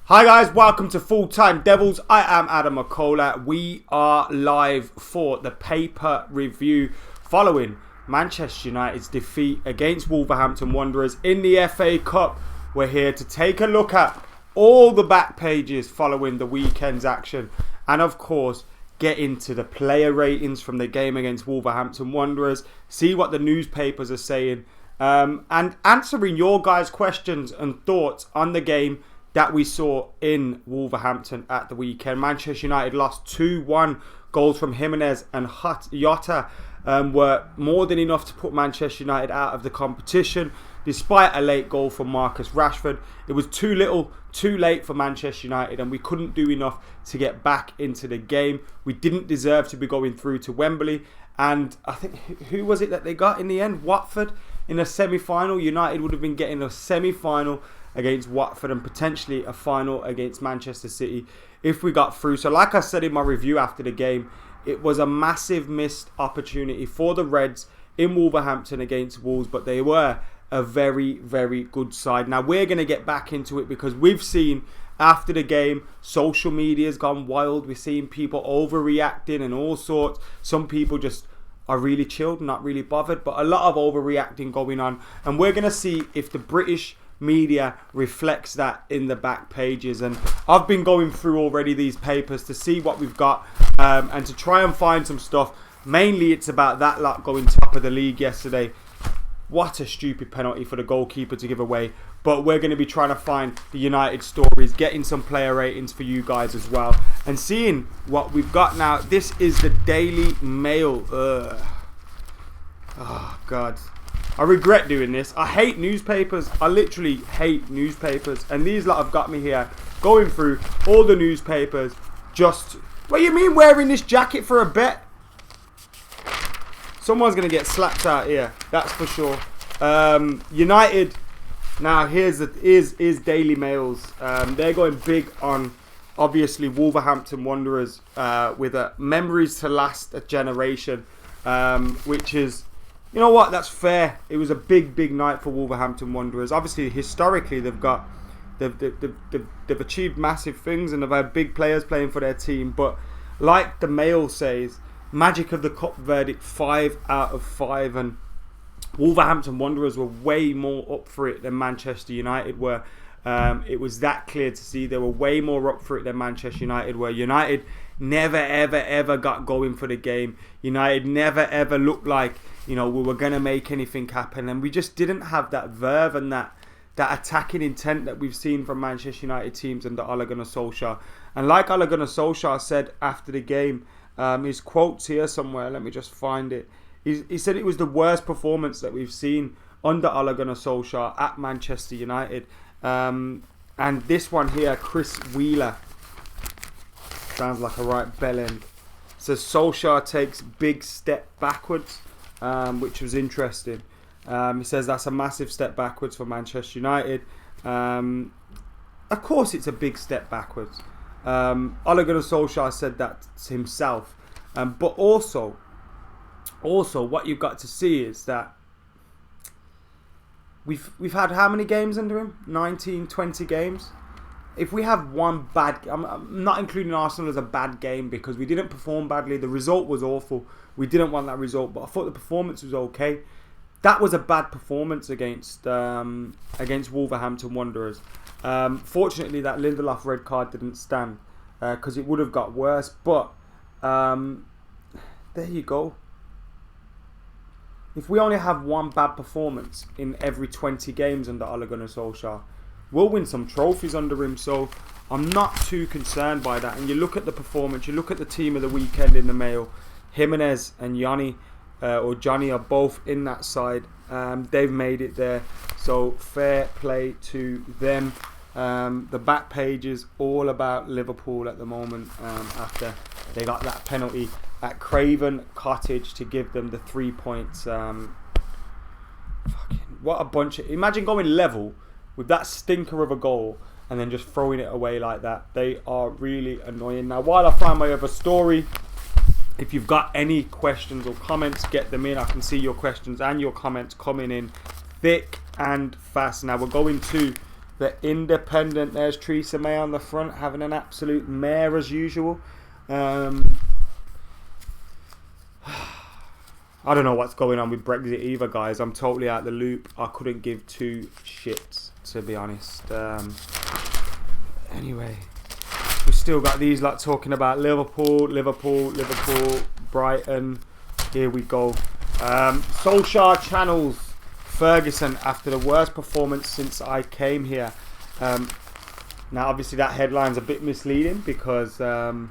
Hi guys, welcome to Full Time Devils. I am Adam McKola. We are live for the paper review following Manchester United's defeat against Wolverhampton Wanderers in the FA Cup. We're here to take a look at all the back pages following the weekend's action and of course get into the player ratings from the game against Wolverhampton Wanderers, see what the newspapers are saying, and answering your guys' questions and thoughts on the game that we saw in Wolverhampton at the weekend. Manchester United lost 2-1. Goals from Jimenez and Jota were more than enough to put Manchester United out of the competition. Despite a late goal from Marcus Rashford, it was too little, too late for Manchester United, and we couldn't do enough to get back into the game. We didn't deserve to be going through to Wembley, and I think, who was it that they got in the end? Watford in a semi-final. United would have been getting a semi-final against Watford and potentially a final against Manchester City if we got through. So like I said in my review after the game, it was a massive missed opportunity for the Reds in Wolverhampton against Wolves, but they were a very, very good side. Now we're going to get back into it because we've seen after the game, social media's gone wild. We're seeing people overreacting and all sorts. Some people just are really chilled, not really bothered, but a lot of overreacting going on. And we're going to see if the British media reflects that in the back pages. And I've been going through already these papers to see what we've got and to try and find some stuff. Mainly it's about that lot going top of the league yesterday. What a stupid penalty for the goalkeeper to give away. But we're going to be trying to find the United stories, getting some player ratings for you guys as well, and seeing what we've got now. This is the Daily Mail. Oh God, I regret doing this. I hate newspapers. I literally hate newspapers. And these lot have got me here going through all the newspapers. Just, what do you mean wearing this jacket for a bet? Someone's going to get slapped out here. That's for sure. United. Now here's Daily Mail's. They're going big on obviously Wolverhampton Wanderers with a memories to last a generation, which is, you know what, that's fair. It was a big night for Wolverhampton Wanderers. Obviously, historically, they've achieved massive things and they've had big players playing for their team. But like the Mail says, magic of the cup verdict, 5 out of 5, and Wolverhampton Wanderers were way more up for it than Manchester United were. It was that clear to see. They were way more up for it than Manchester United were. United never ever got going for the game. United never ever looked like, you know, we were going to make anything happen, and we just didn't have that verve and that attacking intent that we've seen from Manchester United teams under Ole Gunnar Solskjaer. And like Ole Gunnar Solskjaer said after the game, his quote's here somewhere, let me just find it. He said it was the worst performance that we've seen under Ole Gunnar Solskjaer at Manchester United. And this one here, Chris Wheeler, sounds like a right bell end, says Solskjaer takes big step backwards, which was interesting. He says that's a massive step backwards for Manchester United. Of course it's a big step backwards. Ole Gunnar Solskjaer said that himself. But also what you've got to see is that we've had how many games under him? 19, 20 games. If we have one bad, I'm not including Arsenal as a bad game because we didn't perform badly. The result was awful. We didn't want that result, but I thought the performance was okay. That was a bad performance against Wolverhampton Wanderers. Fortunately, that Lindelof red card didn't stand because it would have got worse. But there you go. If we only have one bad performance in every 20 games under Ole Gunnar Solskjaer, we'll win some trophies under him. So I'm not too concerned by that. And you look at the performance, you look at the team of the weekend in the Mail. Jimenez and Johnny are both in that side. They've made it there. So fair play to them. The back page is all about Liverpool at the moment after they got that penalty at Craven Cottage to give them the 3 points. Fucking, what a bunch of... Imagine going level with that stinker of a goal and then just throwing it away like that. They are really annoying. Now, while I find my other story, if you've got any questions or comments, get them in. I can see your questions and your comments coming in thick and fast. Now, we're going to The Independent. There's Theresa May on the front, having an absolute mare as usual. I don't know what's going on with Brexit either, guys. I'm totally out the loop. I couldn't give two shits, to be honest. Anyway, we've still got these lot talking about Liverpool, Brighton. Here we go. Solskjaer channels Ferguson after the worst performance since I came here. Now, obviously, that headline's a bit misleading because the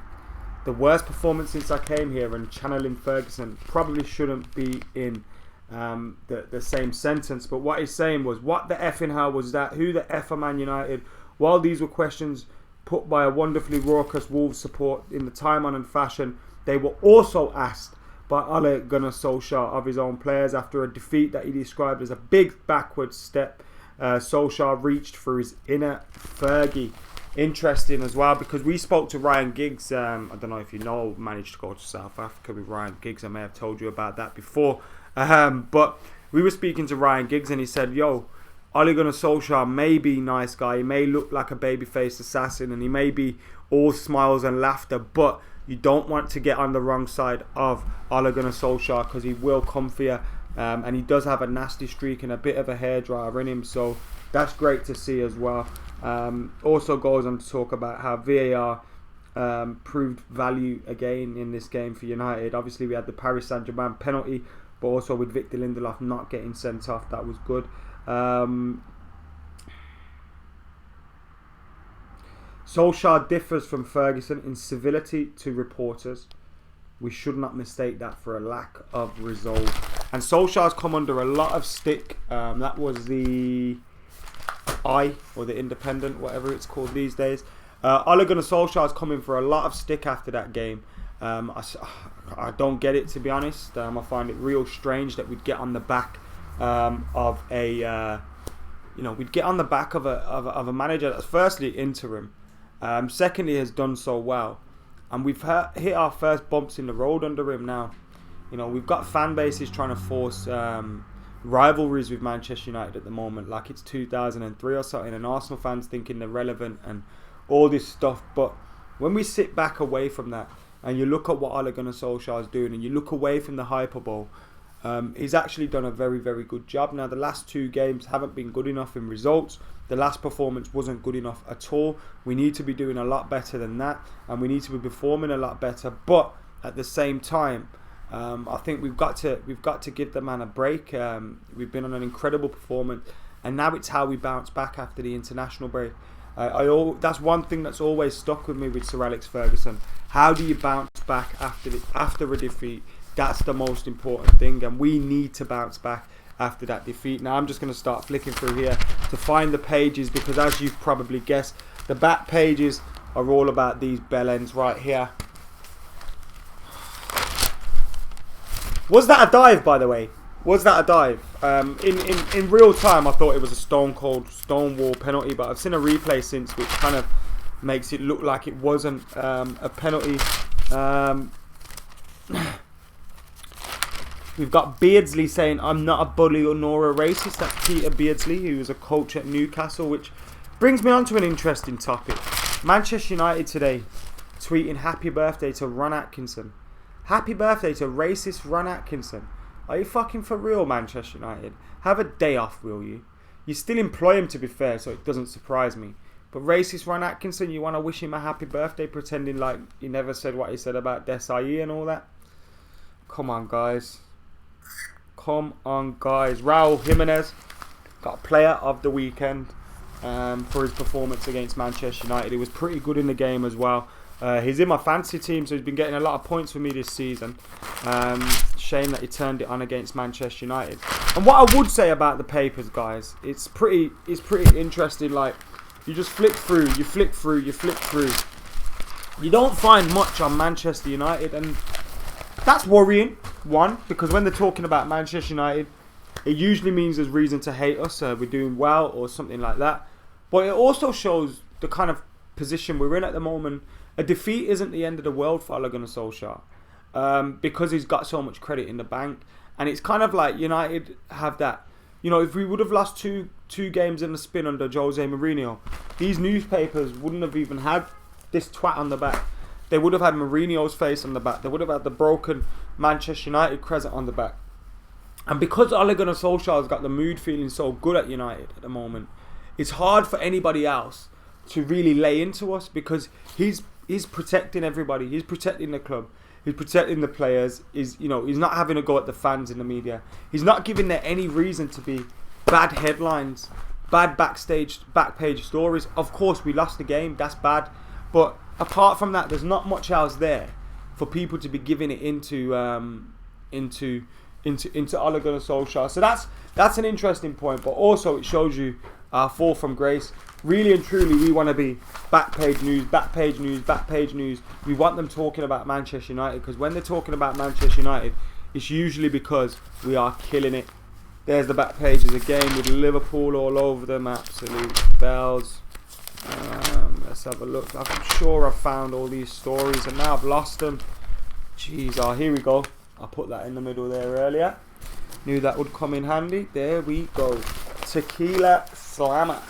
worst performance since I came here and channeling Ferguson probably shouldn't be in the same sentence. But what he's saying was, what the effing hell was that? Who the F are Man United? While these were questions put by a wonderfully raucous Wolves support in the time on and fashion, they were also asked by Ole Gunnar Solskjaer of his own players after a defeat that he described as a big backward step. Solskjaer reached for his inner Fergie. Interesting as well, because we spoke to Ryan Giggs. I don't know if you know, managed to go to South Africa with Ryan Giggs. I may have told you about that before. But we were speaking to Ryan Giggs and he said, yo, Ole Gunnar Solskjaer may be a nice guy. He may look like a baby-faced assassin and he may be all smiles and laughter, but you don't want to get on the wrong side of Ole Gunnar Solskjaer because he will come for you. And he does have a nasty streak and a bit of a hairdryer in him. So that's great to see as well. Also goes on to talk about how VAR proved value again in this game for United. Obviously, we had the Paris Saint-Germain penalty, but also with Victor Lindelof not getting sent off. That was good. Solskjaer differs from Ferguson in civility to reporters. We should not mistake that for a lack of resolve. And Solskjaer's come under a lot of stick. That was the I or the Independent, whatever it's called these days. Ole Gunnar Solskjaer's coming for a lot of stick after that game. I don't get it, to be honest. I find it real strange that we'd get on the back of a, we'd get on the back of a manager that's firstly interim. Secondly, has done so well, and we've hit our first bumps in the road under him now. We've got fan bases trying to force rivalries with Manchester United at the moment, like it's 2003 or something, and Arsenal fans thinking they're relevant and all this stuff. But when we sit back away from that and you look at what Ole Gunnar Solskjaer is doing and you look away from the hyperbole, he's actually done a very, very good job. Now, the last two games haven't been good enough in results. The last performance wasn't good enough at all. We need to be doing a lot better than that, and we need to be performing a lot better. But at the same time, I think we've got to give the man a break. We've been on an incredible performance, and now it's how we bounce back after the international break. That's one thing that's always stuck with me with Sir Alex Ferguson. How do you bounce back after a defeat? That's the most important thing, and we need to bounce back after that defeat. Now, I'm just going to start flicking through here to find the pages, because as you've probably guessed, the back pages are all about these bell ends right here. Was that a dive, by the way? Was that a dive? In real time, I thought it was a stonewall penalty, but I've seen a replay since, which kind of makes it look like it wasn't a penalty. We've got Beardsley saying, I'm not a bully nor a racist. That's Peter Beardsley, who was a coach at Newcastle, which brings me on to an interesting topic. Manchester United today tweeting happy birthday to Ron Atkinson. Happy birthday to racist Ron Atkinson. Are you fucking for real, Manchester United? Have a day off, will you? You still employ him, to be fair, so it doesn't surprise me. But racist Ron Atkinson, you want to wish him a happy birthday, pretending like he never said what he said about Desai and all that? Come on, guys. Come on, guys. Raul Jimenez got player of the weekend for his performance against Manchester United. He was pretty good in the game as well. He's in my fantasy team, so he's been getting a lot of points for me this season. Shame that he turned it on against Manchester United. And what I would say about the papers, guys, it's pretty interesting. Like, you just flick through, you flick through. You don't find much on Manchester United, and that's worrying. One, because when they're talking about Manchester United, it usually means there's reason to hate us. We're doing well or something like that. But it also shows the kind of position we're in at the moment. A defeat isn't the end of the world for Ole Gunnar Solskjaer, because he's got so much credit in the bank. And it's kind of like United have that You know, if we would have lost two games in the spin under Jose Mourinho, these newspapers wouldn't have even had this twat on the back. They would have had Mourinho's face on the back. They would have had the broken Manchester United crescent on the back. And because Ole Gunnar Solskjaer's got the mood feeling so good at United at the moment, it's hard for anybody else to really lay into us, because he's protecting everybody. He's protecting the club. He's protecting the players. He's not having a go at the fans in the media. He's not giving there any reason to be bad headlines, bad back page stories. Of course, we lost the game. That's bad. But apart from that, there's not much else there for people to be giving it into Ole Gunnar Solskjaer. So that's an interesting point. But also, it shows you our fall from grace. Really and truly, we want to be back page news, back page news, back page news. We want them talking about Manchester United, because when they're talking about Manchester United, it's usually because we are killing it. There's the back pages again with Liverpool all over them. Absolute bells. Let's have a look. I'm sure I've found all these stories and now I've lost them. Jeez, here we go. I put that in the middle there earlier. Knew that would come in handy. There we go. Tequila Slammer.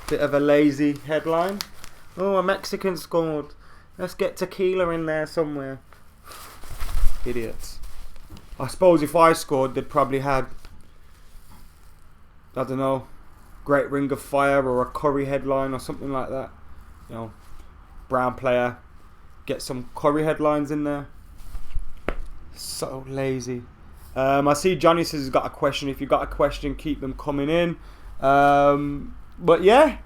Bit of a lazy headline. Oh, a Mexican scored. Let's get tequila in there somewhere. Idiots. I suppose if I scored, they'd probably had, I don't know, Great Ring of Fire or a Curry headline or something like that. You know, Brown player. Get some Curry headlines in there. So lazy. I see Johnny says he's got a question. If you've got a question, keep them coming in. But yeah,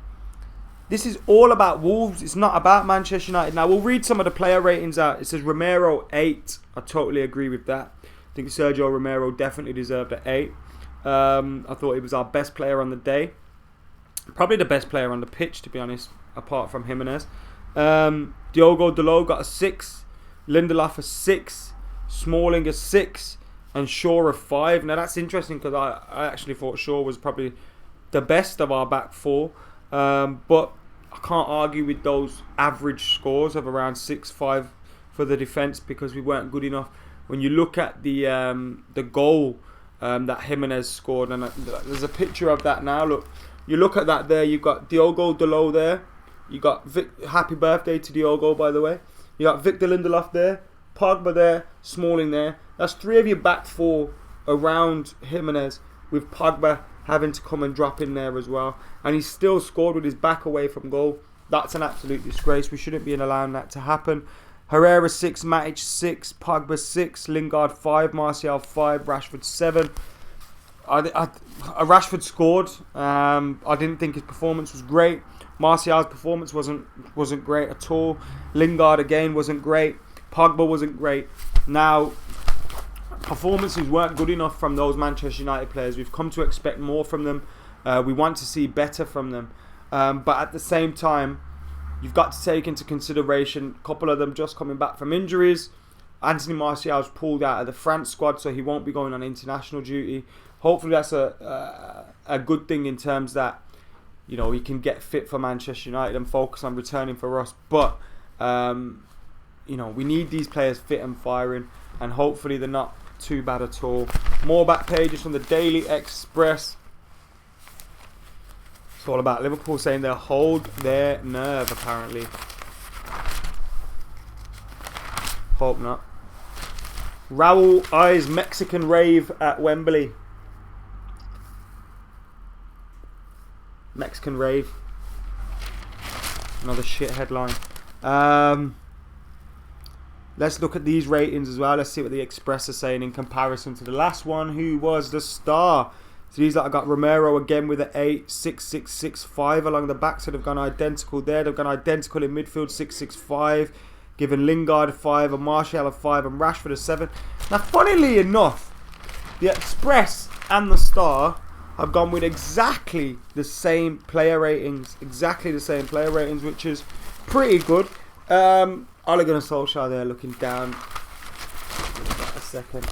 this is all about Wolves. It's not about Manchester United. Now, we'll read some of the player ratings out. It says Romero 8. I totally agree with that. I think Sergio Romero definitely deserved an 8. I thought he was our best player on the day. Probably the best player on the pitch, to be honest, apart from Jimenez. Diogo Dalot got a 6. Lindelof a 6. Smalling a 6. And Shaw a 5. Now, that's interesting, because I actually thought Shaw was probably the best of our back four. But I can't argue with those average scores of around 6-5 for the defence, because we weren't good enough. When you look at the goal that Jimenez scored, and there's a picture of that now. Look, you look at that there. You've got Diogo Dalot there. You got happy birthday to Diogo, by the way. You got Victor Lindelof there, Pogba there, Smalling there. That's 3 of your back four around Jimenez, with Pogba having to come and drop in there as well. And he still scored with his back away from goal. That's an absolute disgrace. We shouldn't be allowing that to happen. Herrera 6, Matic 6, Pogba 6, Lingard 5, Martial 5, Rashford 7. Rashford scored. I didn't think his performance was great. Martial's performance wasn't great at all. Lingard again wasn't great. Pogba wasn't great. Now, performances weren't good enough from those Manchester United players. We've come to expect more from them. We want to see better from them. But at the same time, you've got to take into consideration a couple of them just coming back from injuries. Anthony Martial's pulled out of the France squad, so he won't be going on international duty. Hopefully that's a good thing in terms that, you know, he can get fit for Manchester United and focus on returning for us. But, you know, we need these players fit and firing, and hopefully they're not too bad at all. More back pages from the Daily Express. It's all about Liverpool saying they'll hold their nerve, apparently. Hope not. Raul eyes Mexican rave at Wembley. Mexican rave. Another shit headline. Let's look at these ratings as well. Let's see what the Express are saying in comparison to the last one. Who was the star? So these I got Romero again with an 8, 6, 6, 6, 5 along the back. So they've gone identical there. They've gone identical in midfield, 6, 6, 5. Given Lingard a 5, and Martial a 5, and Rashford a 7. Now, funnily enough, the Express and the Star have gone with exactly the same player ratings. Exactly the same player ratings, which is pretty good. Ole Gunnar Solskjaer there looking down. A second.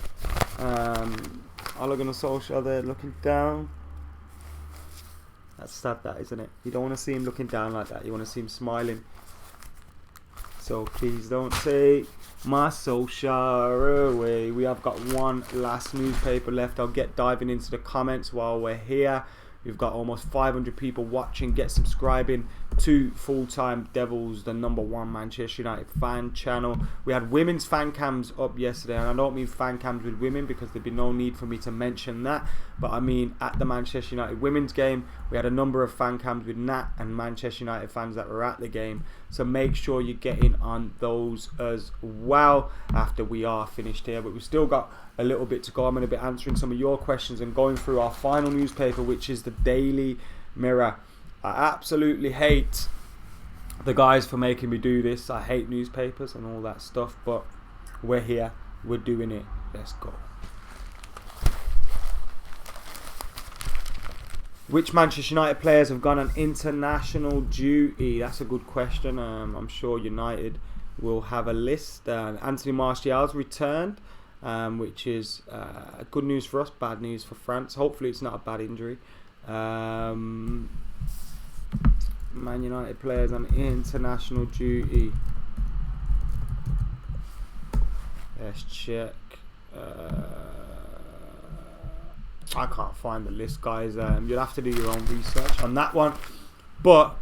Ole Gunnar Solskjaer there looking down. That's sad, that, isn't it? You don't want to see him looking down like that. You want to see him smiling. So please don't say my social away. We have got one last newspaper left. I'll get diving into the comments while we're here. We've got almost 500 people watching. Get subscribing to Full Time Devils, the #1 Manchester United fan channel. We had women's fan cams up yesterday, and I don't mean fan cams with women because there'd be no need for me to mention that, but I mean at the Manchester United women's game, we had a number of fan cams with Nat and Manchester United fans that were at the game, so make sure you get in on those as well after we are finished here. But we've still got a little bit to go. I'm going to be answering some of your questions and going through our final newspaper, which is the Daily Mirror. I absolutely hate the guys for making me do this. I hate newspapers and all that stuff, but we're here, we're doing it. Let's go. Which Manchester United players have gone on international duty? That's a good question. I'm sure United will have a list. Anthony Martial's returned, which is good news for us, bad news for France. Hopefully it's not a bad injury. Man United players on international duty. Let's check. I can't find the list, guys. You'll have to do your own research on that one. But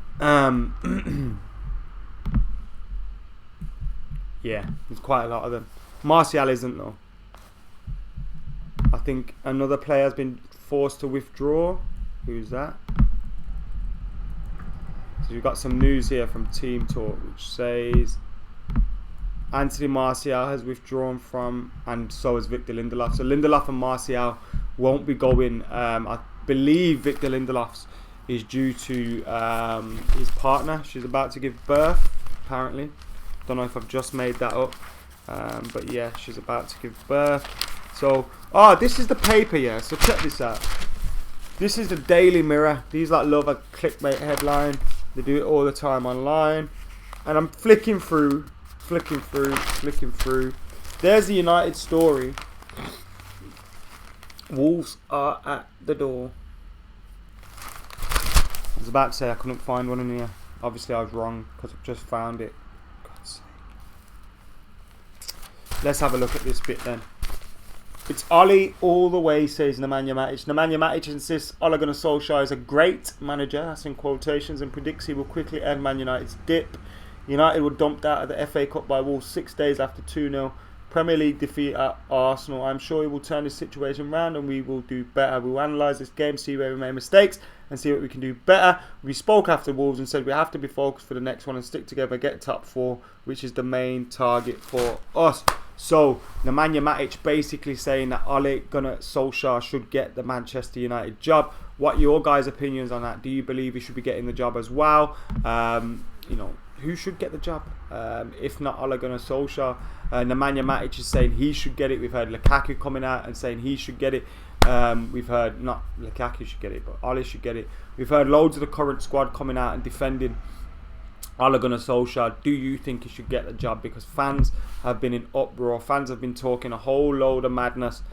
yeah, there's quite a lot of them. Martial isn't though. I think another player has been forced to withdraw. Who's that? So we've got some news here from Team Talk, which says Anthony Martial has withdrawn from, and so has Victor Lindelof. So Lindelof and Martial won't be going. I believe Victor Lindelof's is due to his partner. She's about to give birth, apparently. Don't know if I've just made that up. But yeah, she's about to give birth. So, this is the paper, yeah. So check this out. This is the Daily Mirror. These love a clickbait headline. They do it all the time online. And I'm flicking through. There's the United story. Wolves are at the door. I was about to say I couldn't find one in here. Obviously I was wrong because I've just found it. God's sake. Let's have a look at this bit then. It's Ole all the way, says Nemanja Matic. Nemanja Matic insists Ole Gunnar Solskjaer is a great manager, that's in quotations, and predicts he will quickly end Man United's dip. United were dumped out of the FA Cup by Wolves 6 days after 2-0 Premier League defeat at Arsenal. I'm sure he will turn this situation around and we will do better. We will analyse this game, see where we made mistakes and see what we can do better. We spoke after Wolves and said we have to be focused for the next one and stick together, get top 4, which is the main target for us. So, Nemanja Matic basically saying that Ole Gunnar Solskjaer should get the Manchester United job. What are your guys' opinions on that? Do you believe he should be getting the job as well? Who should get the job? If not Ole Gunnar Solskjaer. Nemanja Matic is saying he should get it. We've heard Lukaku coming out and saying he should get it. We've heard, not Lukaku should get it, but Ole should get it. We've heard loads of the current squad coming out and defending Ole Gunnar Solskjaer. Do you think he should get the job? Because fans have been in uproar. Fans have been talking a whole load of madness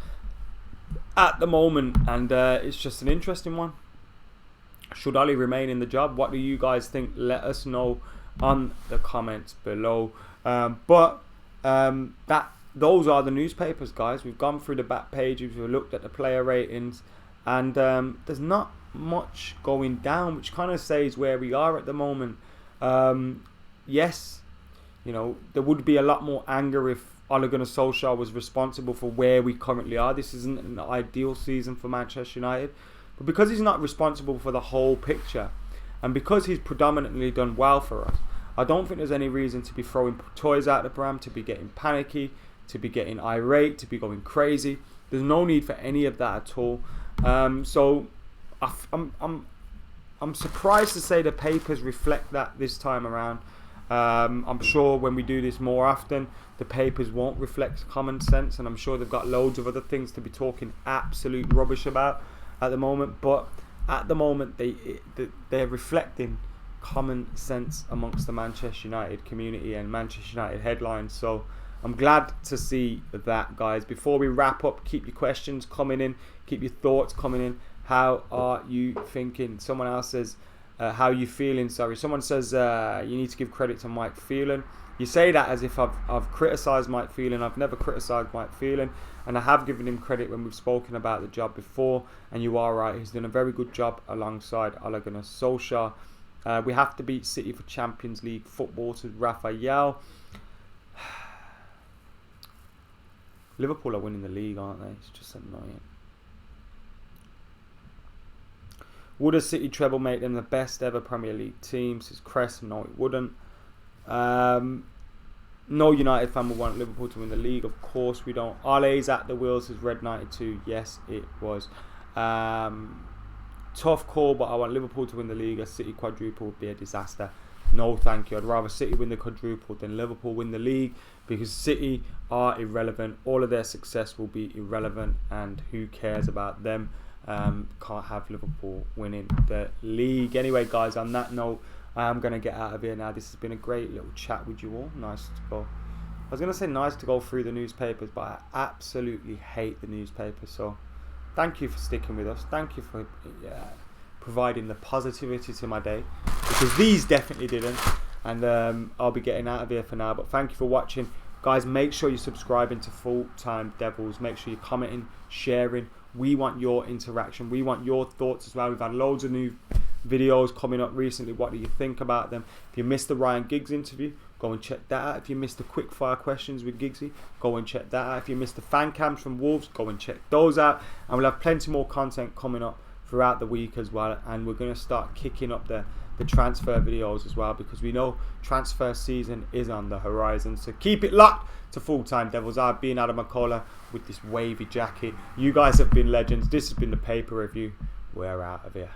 at the moment, and it's just an interesting one. Should Ole remain in the job? What do you guys think? Let us know on the comments below. Those are the newspapers, guys. We've gone through the back pages, we've looked at the player ratings, and there's not much going down, which kind of says where we are at the moment. Yes, there would be a lot more anger if Ole Gunnar Solskjaer was responsible for where we currently are. This isn't an ideal season for Manchester United, but because he's not responsible for the whole picture, and because he's predominantly done well for us, I don't think there's any reason to be throwing toys out the pram, to be getting panicky, to be getting irate, to be going crazy. There's no need for any of that at all. So I'm surprised to say the papers reflect that this time around. I'm sure when we do this more often, the papers won't reflect common sense, and I'm sure they've got loads of other things to be talking absolute rubbish about at the moment. But at the moment, they're reflecting common sense amongst the Manchester United community and Manchester United headlines. So I'm glad to see that, guys. Before we wrap up, keep your questions coming in, keep your thoughts coming in. How are you thinking? Someone else says, how are you feeling? Sorry, someone says you need to give credit to Mike Phelan. You say that as if I've criticised Mike Phelan. I've never criticised Mike Phelan, and I have given him credit when we've spoken about the job before. And you are right, he's done a very good job alongside Ole Gunnar Solskjaer. We have to beat City for Champions League football, to Raphael. Liverpool are winning the league, aren't they? It's just annoying. Would a City treble make them the best ever Premier League team? Says Cress. No, it wouldn't. No United fan would want Liverpool to win the league. Of course we don't. Ole's at the wheels, says Red 92. Yes, it was. Tough call, but I want Liverpool to win the league. A City quadruple would be a disaster. No, thank you. I'd rather City win the quadruple than Liverpool win the league, because City are irrelevant. All of their success will be irrelevant, and who cares about them? Can't have Liverpool winning the league. Anyway, guys, on that note, I am going to get out of here now. This has been a great little chat with you all. Nice to go. I was going to say nice to go through the newspapers, but I absolutely hate the newspapers. So thank you for sticking with us. Thank you for providing the positivity to my day, because these definitely didn't. And I'll be getting out of here for now. But thank you for watching. Guys, make sure you're subscribing to Full Time Devils. Make sure you're commenting, sharing. We want your interaction. We want your thoughts as well. We've had loads of new videos coming up recently. What do you think about them? If you missed the Ryan Giggs interview, go and check that out. If you missed the quick fire questions with Giggsy, go and check that out. If you missed the fan cams from Wolves, go and check those out. And we'll have plenty more content coming up throughout the week as well. And we're going to start kicking up the transfer videos as well, because we know transfer season is on the horizon. So keep it locked to Full Time Devils. I've been Adam McKola with this wavy jacket. You guys have been legends. This has been the paper review. We're out of here.